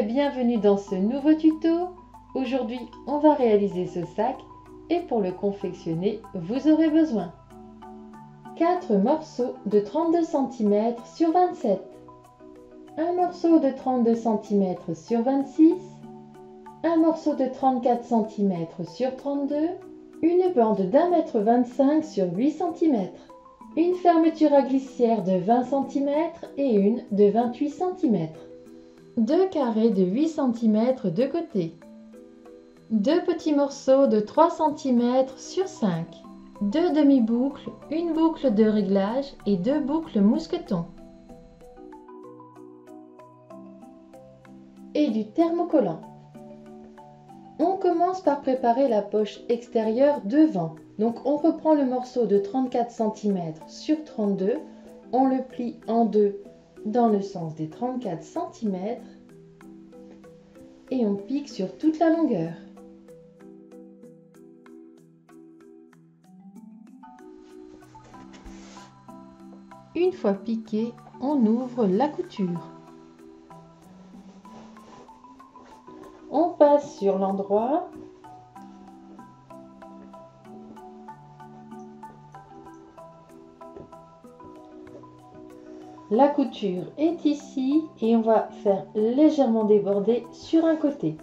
et bienvenue dans ce nouveau tuto. Aujourd'hui, on va réaliser ce sac et pour le confectionner, vous aurez besoin 4 morceaux de 32 cm sur 27, un morceau de 32 cm sur 26, un morceau de 34 cm sur 32, une bande d'1,25 m sur 8 cm, une fermeture à glissière de 20 cm et une de 28 cm, 2 carrés de 8 cm de côté, 2 petits morceaux de 3 cm sur 5, 2 demi-boucles, une boucle de réglage et 2 boucles mousqueton. Et du thermocollant. On commence par préparer la poche extérieure devant. Donc on reprend le morceau de 34 cm sur 32, on le plie en deux dans le sens des 34 cm et on pique sur toute la longueur. Une fois piqué, on ouvre la couture. On passe sur l'endroit. La couture est ici et on va faire légèrement déborder sur un côté.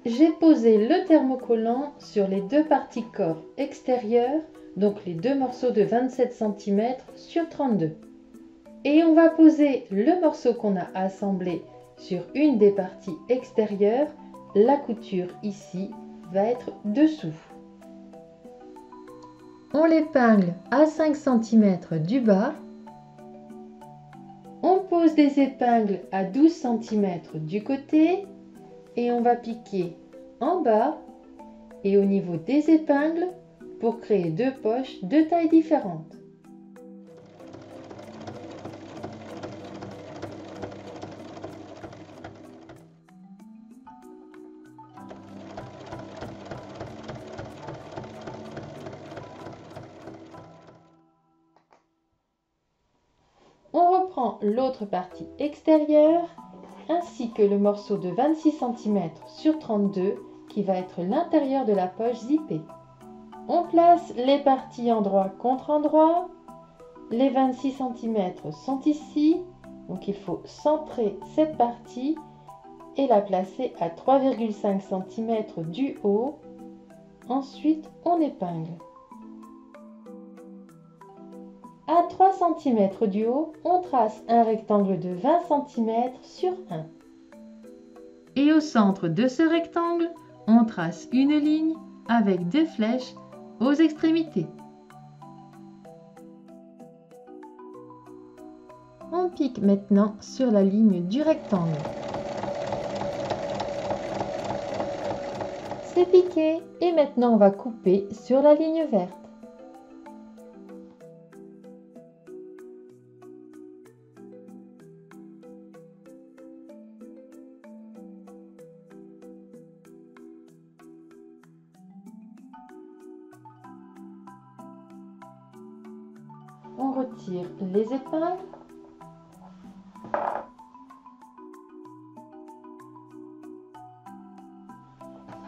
J'ai posé le thermocollant sur les deux parties corps extérieures, donc les deux morceaux de 27 cm sur 32. Et on va poser le morceau qu'on a assemblé sur une des parties extérieures. La couture ici va être dessous. On l'épingle à 5 cm du bas. On pose des épingles à 12 cm du côté et on va piquer en bas et au niveau des épingles pour créer deux poches de tailles différentes. On reprend l'autre partie extérieure ainsi que le morceau de 26 cm sur 32 qui va être l'intérieur de la poche zippée. On place les parties endroit contre endroit. Les 26 cm sont ici, donc il faut centrer cette partie et la placer à 3,5 cm du haut. Ensuite, on épingle. À 3 cm du haut, on trace un rectangle de 20 cm sur 1. Et au centre de ce rectangle, on trace une ligne avec deux flèches aux extrémités. On pique maintenant sur la ligne du rectangle. C'est piqué et maintenant on va couper sur la ligne verte. On retire les épingles.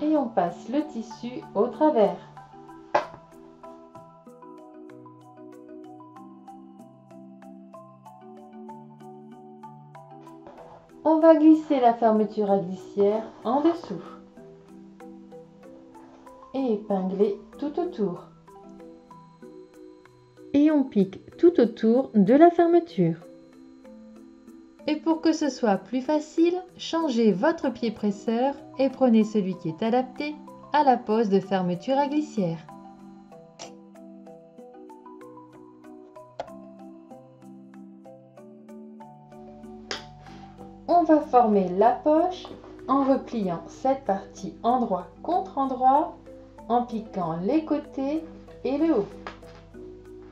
Et on passe le tissu au travers. On va glisser la fermeture à glissière en dessous et épingler tout autour. Et on pique tout autour de la fermeture. Et pour que ce soit plus facile, changez votre pied presseur et prenez celui qui est adapté à la pose de fermeture à glissière. On va former la poche en repliant cette partie endroit contre endroit, en piquant les côtés et le haut.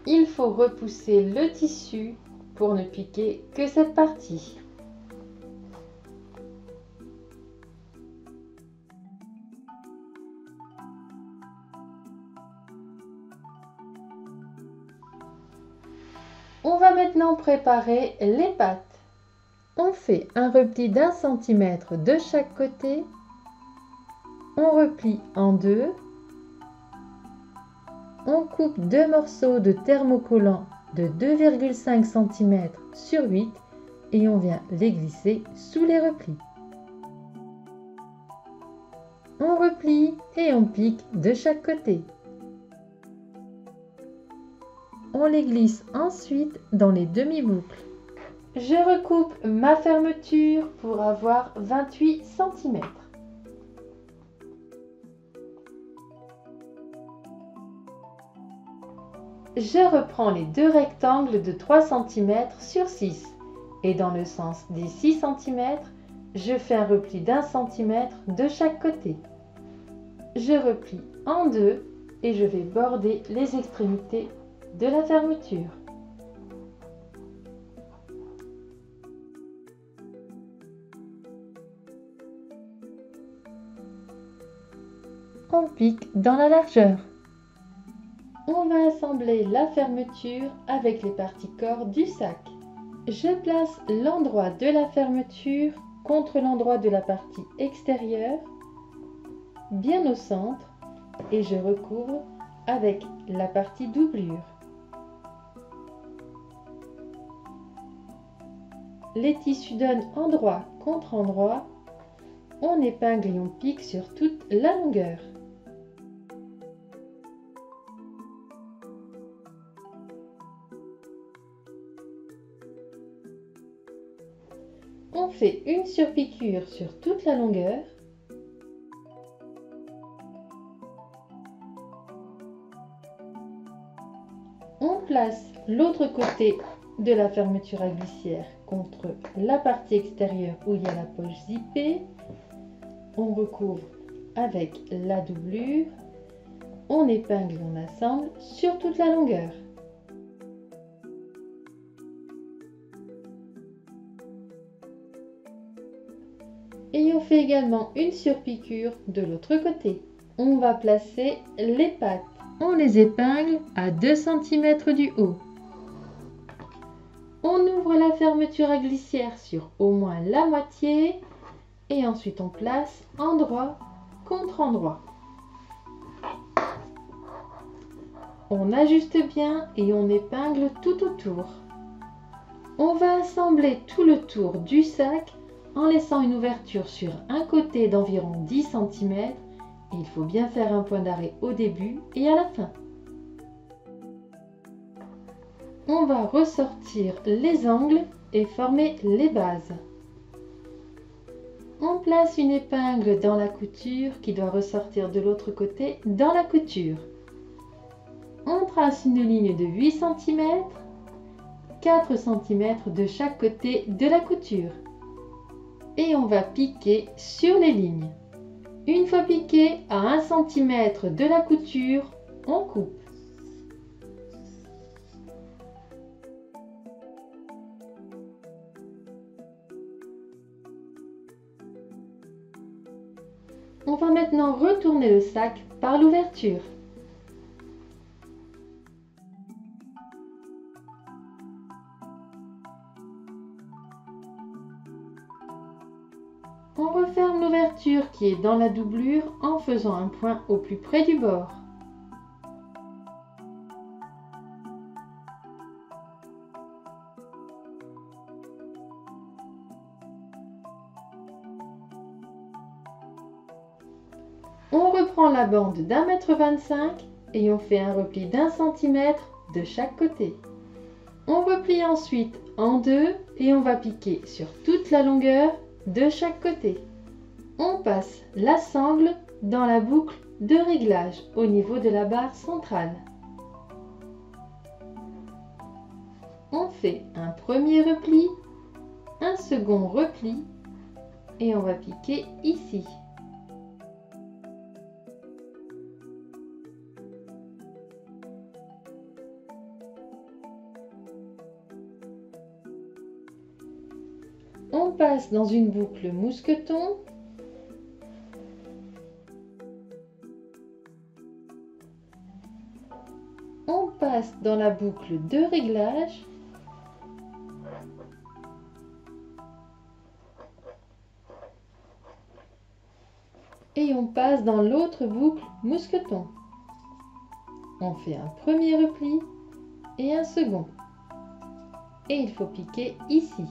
Il faut repousser le tissu pour ne piquer que cette partie. On va maintenant préparer les pattes. On fait un repli d'1 centimètre de chaque côté. On replie en deux. On coupe 2 morceaux de thermocollant de 2,5 cm sur 8 et on vient les glisser sous les replis. On replie et on pique de chaque côté. On les glisse ensuite dans les demi-boucles. Je recoupe ma fermeture pour avoir 28 cm. Je reprends les deux rectangles de 3 cm sur 6 et dans le sens des 6 cm, je fais un repli d'1 cm de chaque côté. Je replie en deux et je vais border les extrémités de la fermeture. On pique dans la largeur. On va assembler la fermeture avec les parties corps du sac. Je place l'endroit de la fermeture contre l'endroit de la partie extérieure, bien au centre, et je recouvre avec la partie doublure. Les tissus donnent endroit contre endroit. On épingle et on pique sur toute la longueur. On fait une surpiqûre sur toute la longueur. On place l'autre côté de la fermeture à glissière contre la partie extérieure où il y a la poche zippée. On recouvre avec la doublure. On épingle et on assemble sur toute la longueur. Et on fait également une surpiqûre de l'autre côté. On va placer les pattes. On les épingle à 2 cm du haut. On ouvre la fermeture à glissière sur au moins la moitié et ensuite on place endroit contre endroit. On ajuste bien et on épingle tout autour. On va assembler tout le tour du sac en laissant une ouverture sur un côté d'environ 10 cm. Et il faut bien faire un point d'arrêt au début et à la fin. On va ressortir les angles et former les bases. On place une épingle dans la couture qui doit ressortir de l'autre côté dans la couture. On trace une ligne de 8 cm, 4 cm de chaque côté de la couture. Et on va piquer sur les lignes. Une fois piqué à 1 cm de la couture, on coupe. On va maintenant retourner le sac par l'ouverture. On referme l'ouverture qui est dans la doublure en faisant un point au plus près du bord. On reprend la bande d'1,25 m et on fait un repli d'1 cm de chaque côté. On replie ensuite en deux et on va piquer sur toute la longueur de chaque côté. On passe la sangle dans la boucle de réglage au niveau de la barre centrale. On fait un premier repli, un second repli et on va piquer ici. On passe dans une boucle mousqueton. On passe dans la boucle de réglage passe dans l'autre boucle mousqueton. On fait un premier repli et un second. Et il faut piquer ici.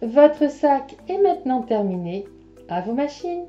Votre sac est maintenant terminé. À vos machines!